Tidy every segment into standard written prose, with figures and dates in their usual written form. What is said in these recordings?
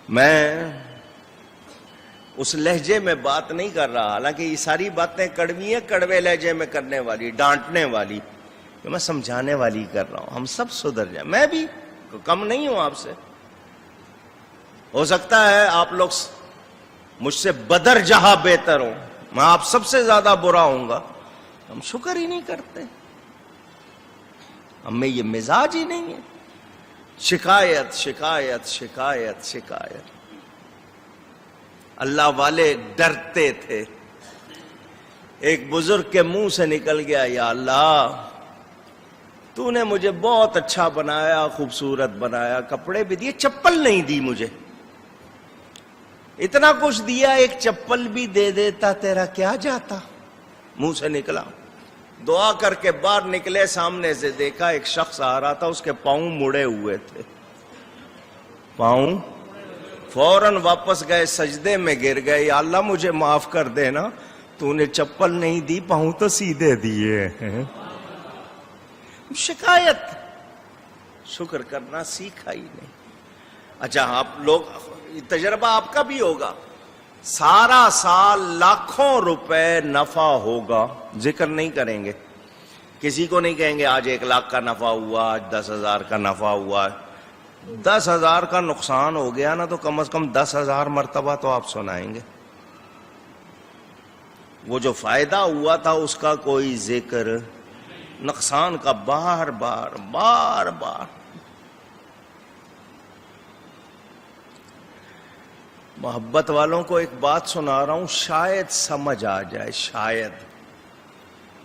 میں اس لہجے میں بات نہیں کر رہا، حالانکہ یہ ساری باتیں کڑوی ہیں، کڑوے لہجے میں کرنے والی، ڈانٹنے والی، کہ میں سمجھانے والی کر رہا ہوں. ہم سب سدھر جائیں، میں بھی کم نہیں ہوں آپ سے. ہو سکتا ہے آپ لوگ مجھ سے بدر جہاں بہتر ہوں، میں آپ سب سے زیادہ برا ہوں گا. ہم شکر ہی نہیں کرتے، ہمیں یہ مزاج ہی نہیں ہے. شکایت شکایت شکایت شکایت. اللہ والے ڈرتے تھے. ایک بزرگ کے منہ سے نکل گیا، یا اللہ تو نے مجھے بہت اچھا بنایا، خوبصورت بنایا، کپڑے بھی دیے، چپل نہیں دی مجھے. اتنا کچھ دیا، ایک چپل بھی دے دیتا تیرا کیا جاتا. منہ سے نکلا. دعا کر کے باہر نکلے، سامنے سے دیکھا ایک شخص آ رہا تھا، اس کے پاؤں مڑے ہوئے تھے. پاؤں فوراً واپس گئے، سجدے میں گر گئے. یا اللہ مجھے معاف کر دینا، تو نے چپل نہیں دی، پاؤں تو سیدھے دیے. شکایت. شکر کرنا سیکھا ہی نہیں. اچھا آپ لوگ، تجربہ آپ کا بھی ہوگا، سارا سال لاکھوں روپے نفع ہوگا، ذکر نہیں کریں گے، کسی کو نہیں کہیں گے آج 1 لاکھ کا نفع ہوا، آج 10,000 کا نفع ہوا. 10,000 کا نقصان ہو گیا نا تو کم از کم 10,000 مرتبہ تو آپ سنائیں گے. وہ جو فائدہ ہوا تھا اس کا کوئی ذکر، نقصان کا بار بار بار بار. محبت والوں کو ایک بات سنا رہا ہوں، شاید سمجھ آ جائے، شاید،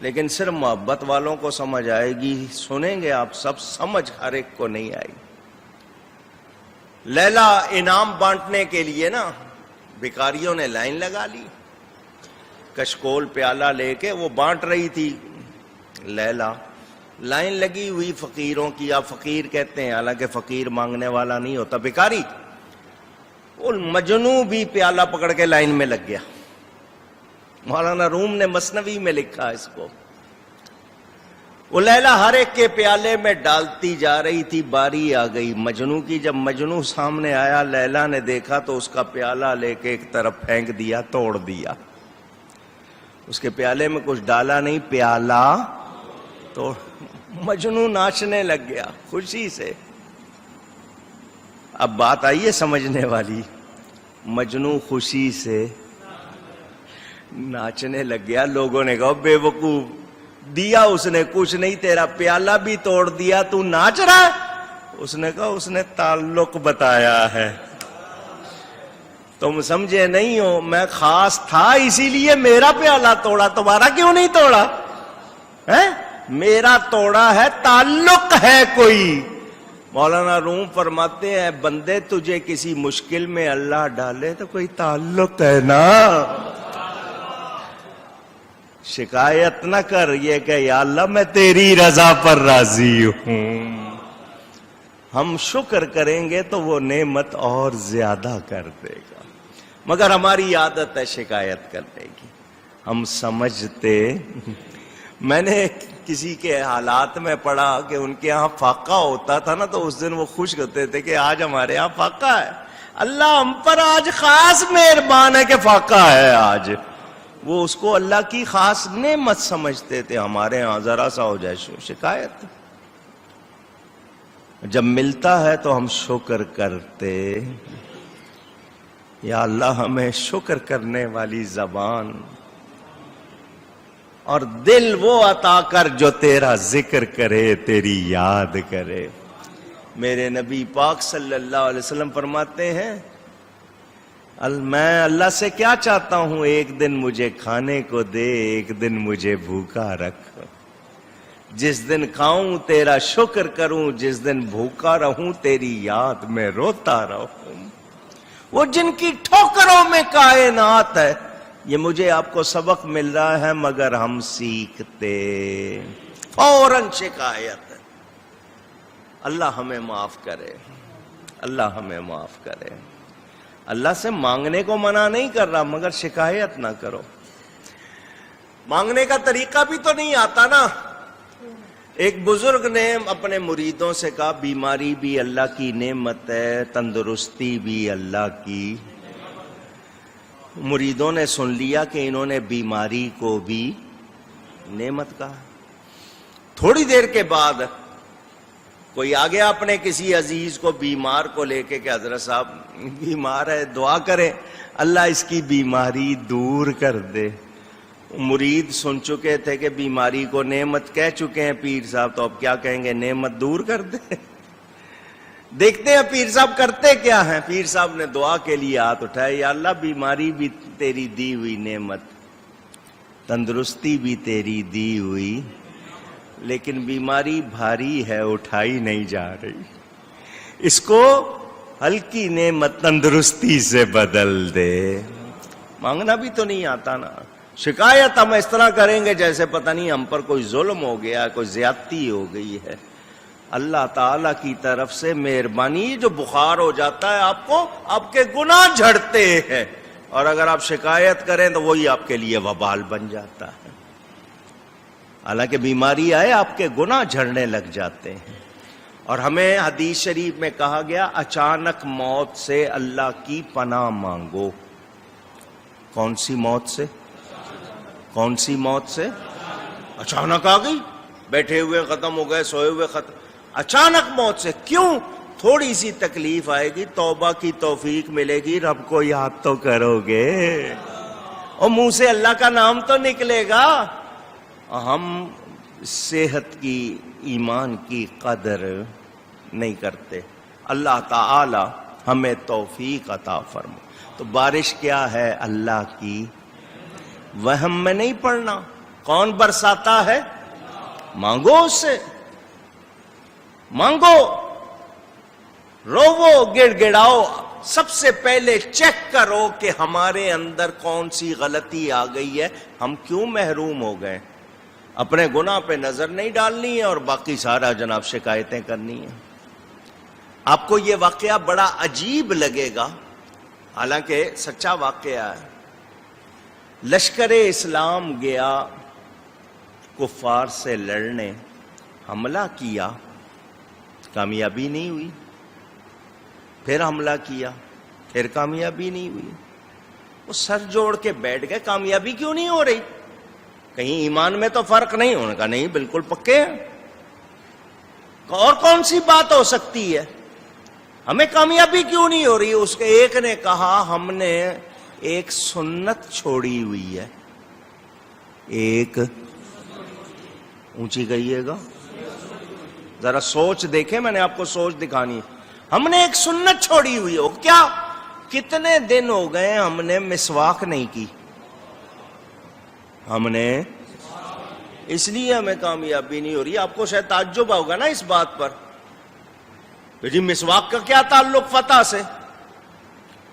لیکن صرف محبت والوں کو سمجھ آئے گی. سنیں گے آپ سب، سمجھ ہر ایک کو نہیں آئے گی. لیلا انعام بانٹنے کے لیے نا بھکاریوں نے لائن لگا لی، کشکول پیالہ لے کے وہ بانٹ رہی تھی. لیلا لائن لگی ہوئی فقیروں کی، آپ فقیر کہتے ہیں، حالانکہ فقیر مانگنے والا نہیں ہوتا، بھکاری. وہ مجنو بھی پیالہ پکڑ کے لائن میں لگ گیا. مولانا روم نے مثنوی میں لکھا اس کو. وہ لیلا ہر ایک کے پیالے میں ڈالتی جا رہی تھی. باری آ گئی مجنو کی. جب مجنو سامنے آیا، لیلا نے دیکھا تو اس کا پیالہ لے کے ایک طرف پھینک دیا، توڑ دیا. اس کے پیالے میں کچھ ڈالا نہیں، پیالہ توڑ. مجنو ناچنے لگ گیا خوشی سے. اب بات آئی ہے سمجھنے والی. مجنو خوشی سے ناچنے لگ گیا. لوگوں نے کہا بے وقوف، دیا اس نے کچھ نہیں، تیرا پیالہ بھی توڑ دیا، تو ناچ رہا ہے. اس نے کہا اس نے تعلق بتایا ہے، تم سمجھے نہیں ہو، میں خاص تھا اسی لیے میرا پیالہ توڑا، تمہارا کیوں نہیں توڑا ہے؟ میرا توڑا ہے، تعلق ہے کوئی. مولانا روم فرماتے ہیں بندے تجھے کسی مشکل میں اللہ ڈالے تو کوئی تعلق ہے نا. شکایت نہ کر، یہ کہ یا اللہ میں تیری رضا پر راضی ہوں. ہم شکر کریں گے تو وہ نعمت اور زیادہ کر دے گا، مگر ہماری عادت ہے شکایت کرنے کی. ہم سمجھتے، میں نے کسی کے حالات میں پڑھا کہ ان کے ہاں فاقہ ہوتا تھا نا تو اس دن وہ خوش ہوتے تھے کہ آج ہمارے ہاں فاقہ ہے، اللہ ہم پر آج خاص مہربان ہے کہ فاقہ ہے آج. وہ اس کو اللہ کی خاص نعمت سمجھتے تھے. ہمارے ہاں ذرا سا ہو جائے شکایت. جب ملتا ہے تو ہم شکر کرتے. یا اللہ ہمیں شکر کرنے والی زبان اور دل وہ عطا کر جو تیرا ذکر کرے، تیری یاد کرے. میرے نبی پاک صلی اللہ علیہ وسلم فرماتے ہیں میں اللہ سے کیا چاہتا ہوں، ایک دن مجھے کھانے کو دے، ایک دن مجھے بھوکا رکھ. جس دن کھاؤں تیرا شکر کروں، جس دن بھوکا رہوں تیری یاد میں روتا رہوں. وہ جن کی ٹھوکروں میں کائنات ہے. یہ مجھے آپ کو سبق مل رہا ہے مگر ہم سیکھتے فوراً شکایت. اللہ ہمیں معاف کرے، اللہ ہمیں معاف کرے. اللہ سے مانگنے کو منع نہیں کر رہا، مگر شکایت نہ کرو. مانگنے کا طریقہ بھی تو نہیں آتا نا. ایک بزرگ نے اپنے مریدوں سے کہا بیماری بھی اللہ کی نعمت ہے، تندرستی بھی اللہ کی۔ مریدوں نے سن لیا کہ انہوں نے بیماری کو بھی نعمت کہا۔ تھوڑی دیر کے بعد کوئی آ گیا اپنے کسی عزیز کو بیمار کو لے کے کہ حضرت صاحب بیمار ہے، دعا کریں اللہ اس کی بیماری دور کر دے۔ مرید سن چکے تھے کہ بیماری کو نعمت کہہ چکے ہیں پیر صاحب، تو اب کیا کہیں گے، نعمت دور کر دے۔ دیکھتے ہیں پیر صاحب کرتے کیا ہیں۔ پیر صاحب نے دعا کے لیے ہاتھ اٹھائے، یا اللہ بیماری بھی تیری دی ہوئی نعمت، تندرستی بھی تیری دی ہوئی، لیکن بیماری بھاری ہے، اٹھائی نہیں جا رہی، اس کو ہلکی نعمت تندرستی سے بدل دے۔ مانگنا بھی تو نہیں آتا نا، شکایت ہم اس طرح کریں گے جیسے پتہ نہیں ہم پر کوئی ظلم ہو گیا، کوئی زیادتی ہو گئی ہے۔ اللہ تعالی کی طرف سے مہربانی، جو بخار ہو جاتا ہے آپ کو، آپ کے گناہ جھڑتے ہیں، اور اگر آپ شکایت کریں تو وہی آپ کے لیے وبال بن جاتا ہے۔ حالانکہ بیماری آئے آپ کے گناہ جھڑنے لگ جاتے ہیں۔ اور ہمیں حدیث شریف میں کہا گیا اچانک موت سے اللہ کی پناہ مانگو۔ کون سی موت سے؟ کون سی موت سے؟ اچانک آ گئی، بیٹھے ہوئے ختم ہو گئے، سوئے ہوئے ختم۔ اچانک موت سے کیوں؟ تھوڑی سی تکلیف آئے گی، توبہ کی توفیق ملے گی، رب کو یاد تو کرو گے، اور منہ سے اللہ کا نام تو نکلے گا۔ ہم صحت کی، ایمان کی قدر نہیں کرتے۔ اللہ تعالی ہمیں توفیق عطا فرما۔ تو بارش کیا ہے؟ اللہ کی، وہم میں نہیں پڑنا۔ کون برساتا ہے؟ مانگو اس سے، مانگو، روو، گڑ گڑاؤ۔ سب سے پہلے چیک کرو کہ ہمارے اندر کون سی غلطی آ گئی ہے، ہم کیوں محروم ہو گئے۔ اپنے گناہ پہ نظر نہیں ڈالنی ہے اور باقی سارا جناب شکایتیں کرنی ہیں۔ آپ کو یہ واقعہ بڑا عجیب لگے گا، حالانکہ سچا واقعہ ہے۔ لشکر اسلام گیا کفار سے لڑنے، حملہ کیا، کامیابی نہیں ہوئی، پھر حملہ کیا، پھر کامیابی نہیں ہوئی۔ وہ سر جوڑ کے بیٹھ گئے، کامیابی کیوں نہیں ہو رہی؟ کہیں ایمان میں تو فرق نہیں؟ انہوں نے کہا نہیں، بالکل پکے ہیں۔ اور کون سی بات ہو سکتی ہے، ہمیں کامیابی کیوں نہیں ہو رہی؟ اس کے ایک نے کہا ہم نے ایک سنت چھوڑی ہوئی ہے۔ ایک اونچی کہیے گا، ذرا سوچ دیکھیں، میں نے آپ کو سوچ دکھانی ہے۔ ہم نے ایک سنت چھوڑی ہوئی ہے، کیا؟ کتنے دن ہو گئے ہم نے مسواک نہیں کی، ہم نے، اس لیے ہمیں کامیابی نہیں ہو رہی۔ آپ کو شاید تعجب ہوگا نا اس بات پر، جی مسواک کا کیا تعلق فتح سے؟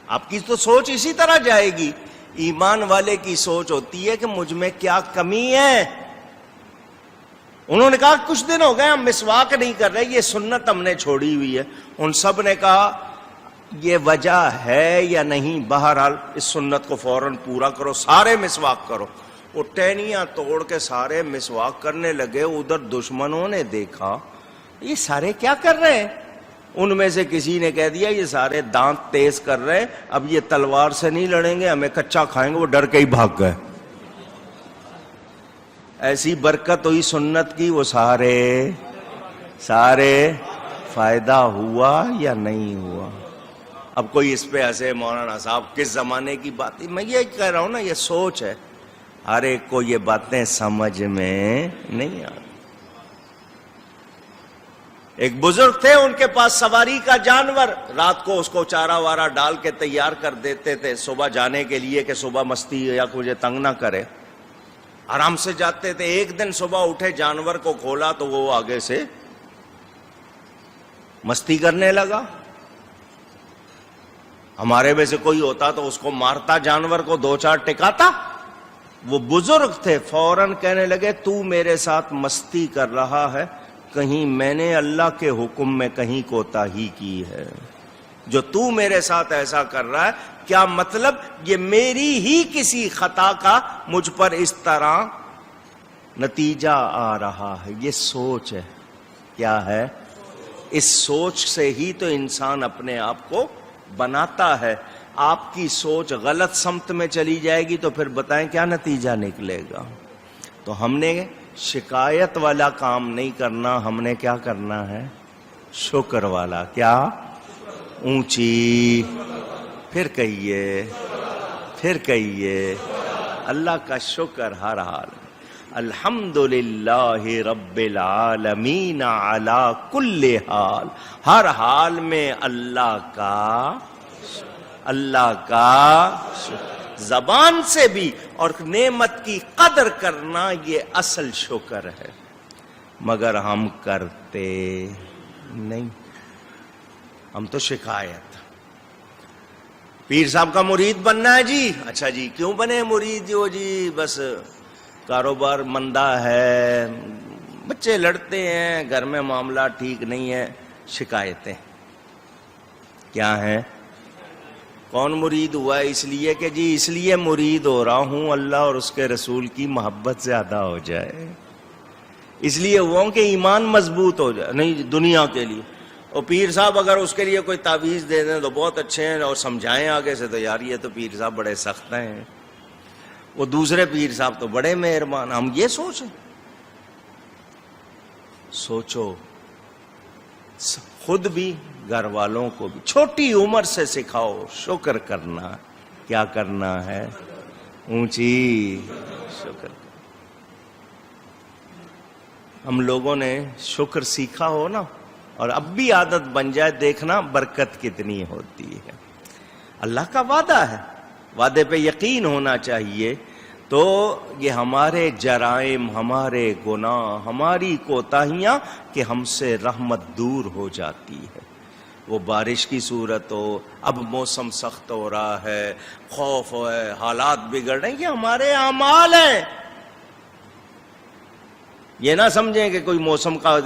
آپ کی تو سوچ اسی طرح جائے گی۔ ایمان والے کی سوچ ہوتی ہے کہ مجھ میں کیا کمی ہے۔ انہوں نے کہا کچھ دن ہو گئے ہم مسواک نہیں کر رہے، یہ سنت ہم نے چھوڑی ہوئی ہے۔ ان سب نے کہا یہ وجہ ہے یا نہیں، بہرحال اس سنت کو فوراً پورا کرو، سارے مسواک کرو۔ وہ ٹہنیاں توڑ کے سارے مسواک کرنے لگے۔ ادھر دشمنوں نے دیکھا یہ سارے کیا کر رہے ہیں؟ ان میں سے کسی نے کہہ دیا یہ سارے دانت تیز کر رہے ہیں، اب یہ تلوار سے نہیں لڑیں گے، ہمیں کچا کھائیں گے۔ وہ ڈر کے ہی بھاگ گئے۔ ایسی برکت ہوئی سنت کی، وہ سارے فائدہ ہوا یا نہیں ہوا؟ اب کوئی اس پہ ہنسے مولانا صاحب کس زمانے کی بات ہے، میں یہ کہہ رہا ہوں نا، یہ سوچ ہے، ہر ایک کو یہ باتیں سمجھ میں نہیں آتی۔ ایک بزرگ تھے، ان کے پاس سواری کا جانور، رات کو اس کو چارہ وارہ ڈال کے تیار کر دیتے تھے صبح جانے کے لیے، کہ صبح مستی یا مجھے تنگ نہ کرے، آرام سے جاتے تھے۔ ایک دن صبح اٹھے، جانور کو کھولا تو وہ آگے سے مستی کرنے لگا۔ ہمارے میں سے کوئی ہوتا تو اس کو مارتا، جانور کو دو چار ٹکاتا۔ وہ بزرگ تھے، فوراً کہنے لگے تو میرے ساتھ مستی کر رہا ہے، کہیں میں نے اللہ کے حکم میں کہیں کوتاہی کی ہے؟ جو تو میرے ساتھ ایسا کر رہا ہے، کیا مطلب یہ میری ہی کسی خطا کا مجھ پر اس طرح نتیجہ آ رہا ہے. یہ سوچ ہے. کیا ہے؟ اس سوچ سے ہی تو انسان اپنے آپ کو بناتا ہے. آپ کی سوچ غلط سمت میں چلی جائے گی تو پھر بتائیں کیا نتیجہ نکلے گا. تو ہم نے شکایت والا کام نہیں کرنا, ہم نے کیا کرنا ہے؟ شکر والا. کیا؟ اونچی. پھر کہیے اللہ کا شکر ہر حال. الحمدللہ رب العالمین علی کل حال. ہر حال میں اللہ کا شکر. زبان سے بھی. اور نعمت کی قدر کرنا یہ اصل شکر ہے. مگر ہم کرتے نہیں, ہم تو شکایت. پیر صاحب کا مرید بننا ہے جی. اچھا جی, کیوں بنے مرید؟ جی بس کاروبار مندہ ہے, بچے لڑتے ہیں, گھر میں معاملہ ٹھیک نہیں ہے. شکایتیں کیا ہیں؟ کون مرید ہوا ہے؟ اس لیے کہ جی اس لیے مرید ہو رہا ہوں اللہ اور اس کے رسول کی محبت زیادہ ہو جائے, اس لیے ہوا ہوں کہ ایمان مضبوط ہو جائے. نہیں دنیا کے لیے. اور پیر صاحب اگر اس کے لیے کوئی تعویذ دے دیں تو بہت اچھے ہیں, اور سمجھائیں آگے سے تو یار یہ تو پیر صاحب بڑے سخت ہیں, وہ دوسرے پیر صاحب تو بڑے مہربان. ہم یہ سوچو خود بھی گھر والوں کو بھی چھوٹی عمر سے سکھاؤ شکر کرنا. کیا کرنا ہے؟ اونچی شکر. ہم لوگوں نے شکر سیکھا ہو نا, اور اب بھی عادت بن جائے, دیکھنا برکت کتنی ہوتی ہے. اللہ کا وعدہ ہے, وعدے پہ یقین ہونا چاہیے. تو یہ ہمارے جرائم, ہمارے گناہ, ہماری کوتاہیاں کہ ہم سے رحمت دور ہو جاتی ہے. وہ بارش کی صورت ہو, اب موسم سخت ہو رہا ہے, خوف ہے, حالات بگڑ رہے ہیں, یہ ہمارے اعمال ہیں. یہ نہ سمجھیں کہ کوئی موسم کا,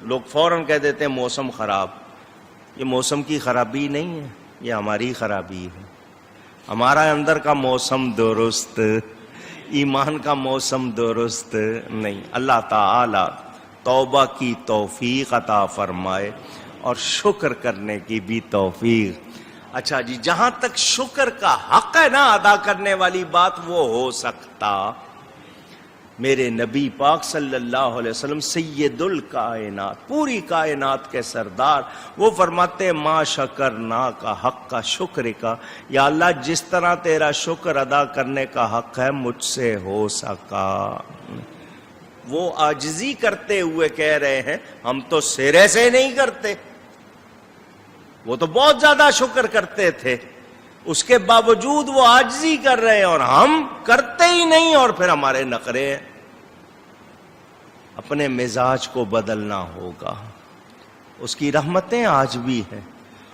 لوگ فوراً کہہ دیتے ہیں موسم خراب. یہ موسم کی خرابی نہیں ہے, یہ ہماری خرابی ہے. ہمارا اندر کا موسم درست, ایمان کا موسم درست نہیں. اللہ تعالی توبہ کی توفیق عطا فرمائے اور شکر کرنے کی بھی توفیق. اچھا جی, جہاں تک شکر کا حق ہے نا ادا کرنے والی بات, وہ ہو سکتا. میرے نبی پاک صلی اللہ علیہ وسلم سید الکائنات, پوری کائنات کے سردار, وہ فرماتے ما شکرنا کا حق کا شکر کا, یا اللہ جس طرح تیرا شکر ادا کرنے کا حق ہے مجھ سے ہو سکا. وہ عاجزی کرتے ہوئے کہہ رہے ہیں, ہم تو سرے سے نہیں کرتے. وہ تو بہت زیادہ شکر کرتے تھے, اس کے باوجود وہ عاجزی کر رہے ہیں, اور ہم کرتے ہی نہیں. اور پھر ہمارے نخرے ہیں. اپنے مزاج کو بدلنا ہوگا. اس کی رحمتیں آج بھی ہیں,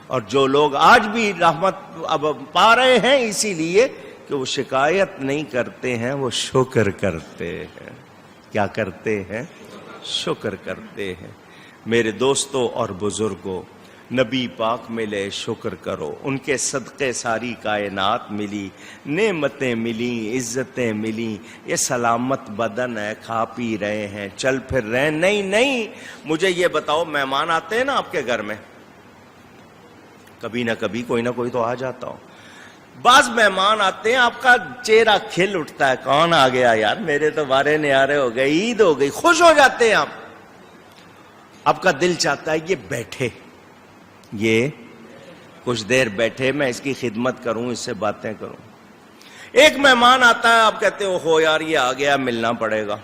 اور جو لوگ آج بھی رحمت اب پا رہے ہیں اسی لیے کہ وہ شکایت نہیں کرتے ہیں, وہ شکر کرتے ہیں. کیا کرتے ہیں؟ شکر کرتے ہیں. میرے دوستوں اور بزرگوں, نبی پاک ملے شکر کرو, ان کے صدقے ساری کائنات ملی, نعمتیں ملی, عزتیں ملی. یہ سلامت بدن ہے, کھا پی رہے ہیں, چل پھر رہے ہیں. نہیں, مجھے یہ بتاؤ, مہمان آتے ہیں نا آپ کے گھر میں, کبھی نہ کبھی کوئی نہ کوئی تو آ جاتا ہو. بعض مہمان آتے ہیں, آپ کا چہرہ کھل اٹھتا ہے, کون آ گیا یار, میرے تو بارے نیارے ہو گئے, عید ہو گئی, خوش ہو جاتے ہیں آپ. آپ کا دل چاہتا ہے یہ بیٹھے, یہ کچھ دیر بیٹھے, میں اس کی خدمت کروں, اس سے باتیں کروں. ایک مہمان آتا ہے, آپ کہتے ہو یار یہ آ گیا, ملنا پڑے گا.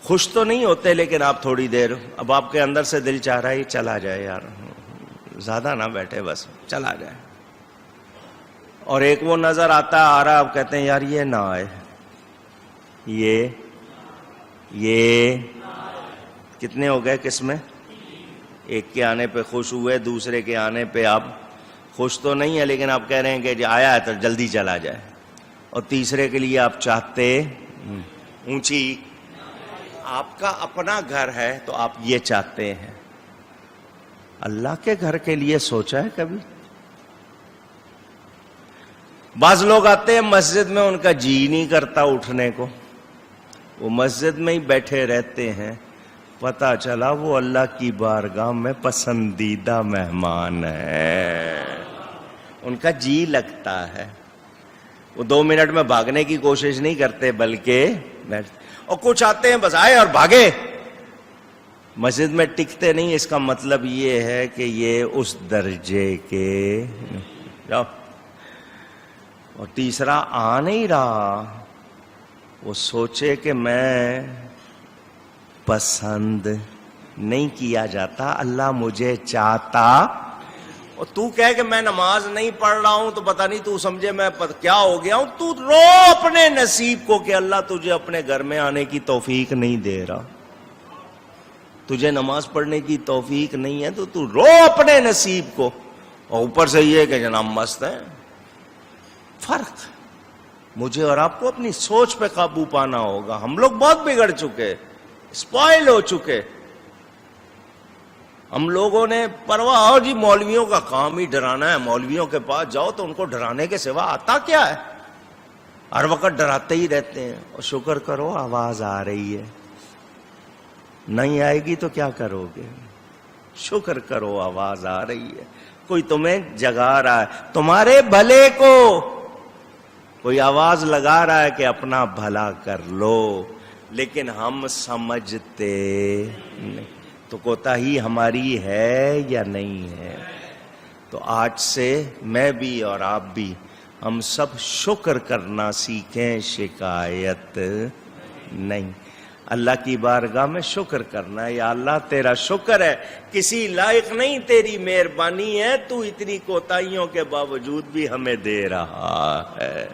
خوش تو نہیں ہوتے, لیکن آپ تھوڑی دیر, اب آپ کے اندر سے دل چاہ رہا ہے یہ چلا جائے یار, زیادہ نہ بیٹھے, بس چلا جائے. اور ایک وہ نظر آتا ہے, آ رہا ہے, آپ کہتے ہیں یار یہ نہ آئے, یہ کتنے ہو گئے قسمیں. ایک کے آنے پہ خوش ہوئے, دوسرے کے آنے پہ آپ خوش تو نہیں ہے, لیکن آپ کہہ رہے ہیں کہ آیا ہے تو جلدی چلا جائے. اور تیسرے کے لیے آپ چاہتے اونچی, آپ کا اپنا گھر ہے تو آپ یہ چاہتے ہیں. اللہ کے گھر کے لیے سوچا ہے کبھی؟ بعض لوگ آتے ہیں مسجد میں, ان کا جی نہیں کرتا اٹھنے کو, وہ مسجد میں ہی بیٹھے رہتے ہیں، پتہ چلا وہ اللہ کی بارگاہ میں پسندیدہ مہمان ہے، ان کا جی لگتا ہے، وہ 2 منٹ میں بھاگنے کی کوشش نہیں کرتے بلکہ اور کچھ آتے ہیں بس آئے اور بھاگے، مسجد میں ٹکتے نہیں۔ اس کا مطلب یہ ہے کہ یہ اس درجے کے جاؤ۔ اور تیسرا آ نہیں رہا، وہ سوچے کہ میں پسند نہیں کیا جاتا، اللہ مجھے چاہتا، اور تو کہے کہ میں نماز نہیں پڑھ رہا ہوں تو پتہ نہیں تو سمجھے میں کیا ہو گیا ہوں۔ تو رو اپنے نصیب کو کہ اللہ تجھے اپنے گھر میں آنے کی توفیق نہیں دے رہا، تجھے نماز پڑھنے کی توفیق نہیں ہے، تو رو اپنے نصیب کو، اور اوپر سے یہ کہ جناب مست ہے۔ فرق مجھے اور آپ کو اپنی سوچ پہ قابو پانا ہوگا۔ ہم لوگ بہت بگڑ چکے، اسپوائل ہو چکے، ہم لوگوں نے پرواہ جی مولویوں کا کام ہی ڈرانا ہے، مولویوں کے پاس جاؤ تو ان کو ڈرانے کے سوا آتا کیا ہے، ہر وقت ڈراتے ہی رہتے ہیں۔ اور شکر کرو آواز آ رہی ہے، نہیں آئے گی تو کیا کرو گے؟ شکر کرو آواز آ رہی ہے، کوئی تمہیں جگا رہا ہے تمہارے بھلے کو، کوئی آواز لگا رہا ہے کہ اپنا بھلا کر لو، لیکن ہم سمجھتے نہیں۔ تو کوتاہی ہماری ہے یا نہیں ہے؟ تو آج سے میں بھی اور آپ بھی ہم سب شکر کرنا سیکھیں، شکایت نہیں۔ اللہ کی بارگاہ میں شکر کرنا ہے، یا اللہ تیرا شکر ہے، کسی لائق نہیں تیری مہربانی ہے، تو اتنی کوتاہیوں کے باوجود بھی ہمیں دے رہا ہے،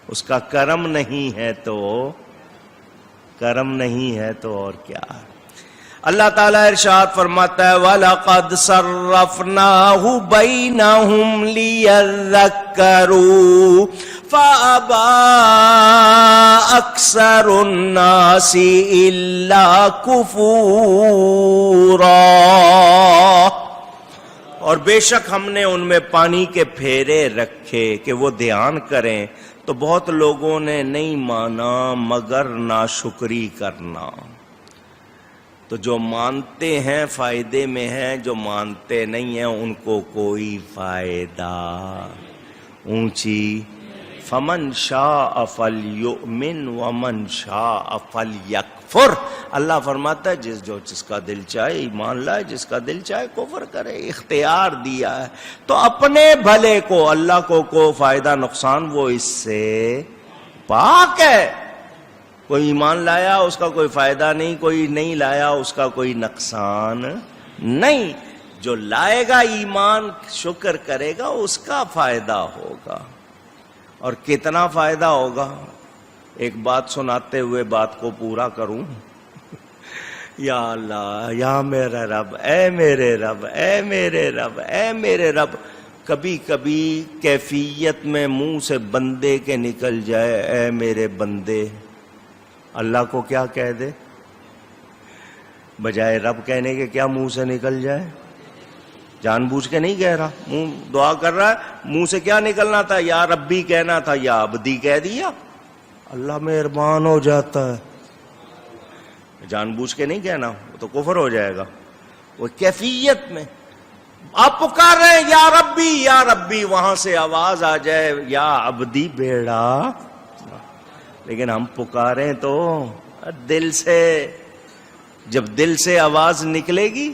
اس کا کرم نہیں ہے تو کرم نہیں ہے تو اور کیا ہے؟ اللہ تعالیٰ ارشاد فرماتا ہے وَلَقَدْ صَرَّفْنَاهُ بَيْنَهُمْ لِيَذَّكَّرُوا فَأَبَى أَكْثَرُ النَّاسِ إِلَّا كُفُورًا۔ اور بے شک ہم نے ان میں پانی کے پھیرے رکھے کہ وہ دھیان کریں، تو بہت لوگوں نے نہیں مانا مگر ناشکری کرنا۔ تو جو مانتے ہیں فائدے میں ہیں، جو مانتے نہیں ہیں ان کو کوئی فائدہ۔ اونچی فمن شاء فلیؤمن ومن شاء فلیکفر، اللہ فرماتا ہے جس کا دل چاہے ایمان لائے، جس کا دل چاہے کفر کرے، اختیار دیا ہے۔ تو اپنے بھلے کو، اللہ کو فائدہ نقصان وہ اس سے پاک ہے۔ کوئی ایمان لایا اس کا کوئی فائدہ نہیں، کوئی نہیں لایا اس کا کوئی نقصان نہیں۔ جو لائے گا ایمان، شکر کرے گا، اس کا فائدہ ہوگا۔ اور کتنا فائدہ ہوگا؟ ایک بات سناتے ہوئے بات کو پورا کروں۔ یا اللہ، یا میرا رب، اے میرے رب، اے میرے رب، اے میرے رب، کبھی کبھی کیفیت میں منہ سے بندے کے نکل جائے اے میرے بندے، اللہ کو کیا کہہ دے؟ بجائے رب کہنے کے کیا منہ سے نکل جائے؟ جان بوجھ کے نہیں کہہ رہا، منہ دعا کر رہا ہے، منہ سے کیا نکلنا تھا؟ یا ربی کہنا تھا، یا عبدی کہہ دیا، اللہ مہربان ہو جاتا ہے۔ جان بوجھ کے نہیں کہنا، وہ تو کفر ہو جائے گا۔ وہ کیفیت میں آپ پکار رہے ہیں یا ربی یا ربی، وہاں سے آواز آ جائے یا عبدی، بیڑا، لیکن ہم پکاریں تو دل سے۔ جب دل سے آواز نکلے گی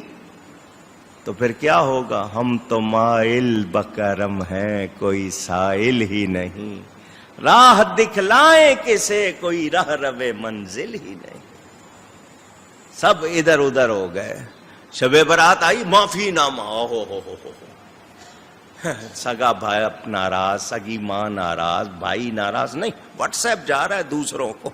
تو پھر کیا ہوگا؟ ہم تو مائل بکرم ہیں، کوئی سائل ہی نہیں، راہ دکھلائیں کسے، کوئی راہ روے منزل ہی نہیں۔ سب ادھر ادھر ہو گئے۔ شب برات آئی، معافی نامہ، ہو سگا بھائی ناراض، سگی ماں ناراض، بھائی ناراض، نہیں، واٹس ایپ جا رہا ہے دوسروں کو،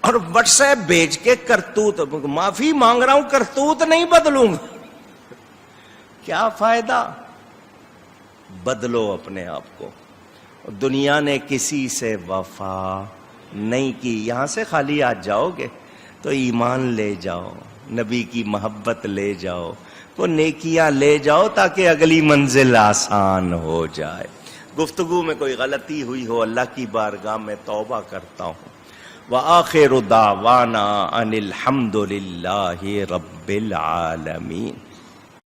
اور واٹس ایپ بھیج کے کرتوت، معافی مانگ رہا ہوں، کرتوت نہیں بدلوں گا، کیا فائدہ؟ بدلو اپنے آپ کو۔ دنیا نے کسی سے وفا نہیں کی، یہاں سے خالی آج جاؤ گے تو ایمان لے جاؤ، نبی کی محبت لے جاؤ، کو نیکیاں لے جاؤ تاکہ اگلی منزل آسان ہو جائے۔ گفتگو میں کوئی غلطی ہوئی ہو، اللہ کی بارگاہ میں توبہ کرتا ہوں۔ وآخر دعوانا ان الحمد للہ رب العالمین۔